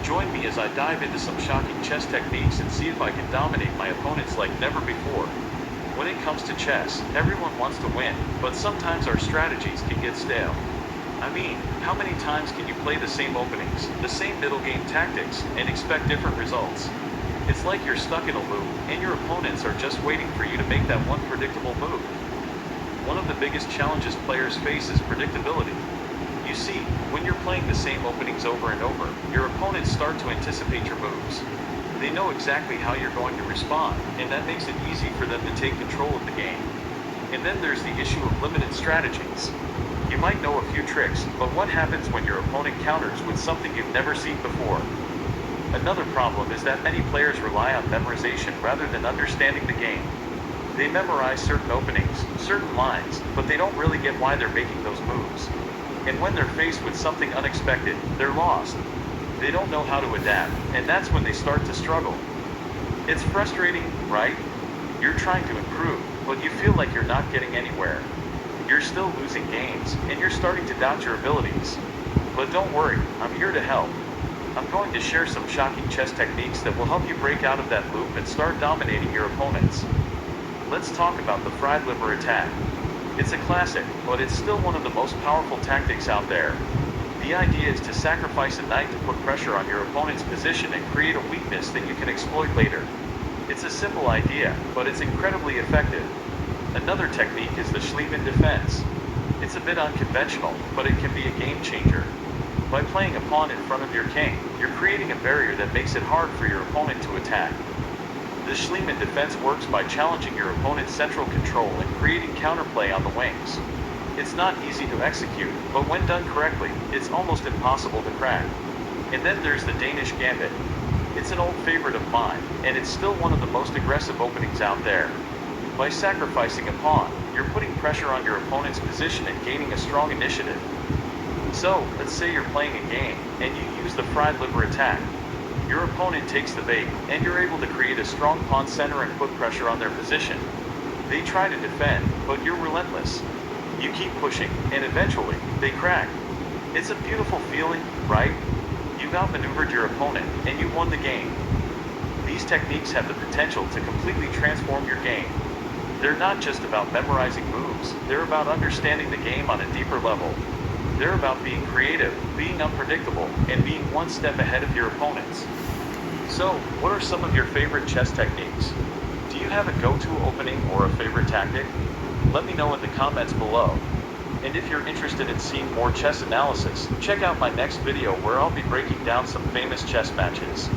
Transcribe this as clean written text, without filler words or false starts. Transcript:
Join me as I dive into some shocking chess techniques and see if I can dominate my opponents like never before. When it comes to chess, everyone wants to win, but sometimes our strategies can get stale. I mean, how many times can you play the same openings, the same middle game tactics, and expect different results? It's like you're stuck in a loop, and your opponents are just waiting for you to make that one predictable move. One of the biggest challenges players face is predictability. You see, when you're playing the same openings over and over, your opponents start to anticipate your moves. They know exactly how you're going to respond, and that makes it easy for them to take control of the game. And then there's the issue of limited strategies. You might know a few tricks, but what happens when your opponent counters with something you've never seen before? Another problem is that many players rely on memorization rather than understanding the game. They memorize certain openings, certain lines, but they don't really get why they're making those moves. And when they're faced with something unexpected, they're lost. They don't know how to adapt, and that's when they start to struggle. It's frustrating, right? You're trying to improve, but you feel like you're not getting anywhere. You're still losing games, and you're starting to doubt your abilities. But don't worry, I'm here to help. I'm going to share some shocking chess techniques that will help you break out of that loop and start dominating your opponents. Let's talk about the fried liver attack. It's a classic, but it's still one of the most powerful tactics out there. The idea is to sacrifice a knight to put pressure on your opponent's position and create a weakness that you can exploit later. It's a simple idea, but it's incredibly effective. Another technique is the Schliemann defense. It's a bit unconventional, but it can be a game changer. By playing a pawn in front of your king, you're creating a barrier that makes it hard for your opponent to attack. The Schliemann defense works by challenging your opponent's central control and creating counterplay on the wings. It's not easy to execute, but when done correctly, it's almost impossible to crack. And then there's the Danish gambit. It's an old favorite of mine, and it's still one of the most aggressive openings out there. By sacrificing a pawn, you're putting pressure on your opponent's position and gaining a strong initiative. So, let's say you're playing a game, and you use the fried liver attack. Your opponent takes the bait, and you're able to create a strong pawn center and put pressure on their position. They try to defend, but you're relentless. You keep pushing, and eventually, they crack. It's a beautiful feeling, right? You've outmaneuvered your opponent, and you won the game. These techniques have the potential to completely transform your game. They're not just about memorizing moves, they're about understanding the game on a deeper level. They're about being creative, being unpredictable, and being one step ahead of your opponents. So, what are some of your favorite chess techniques? Do you have a go-to opening or a favorite tactic? Let me know in the comments below. And if you're interested in seeing more chess analysis, check out my next video where I'll be breaking down some famous chess matches.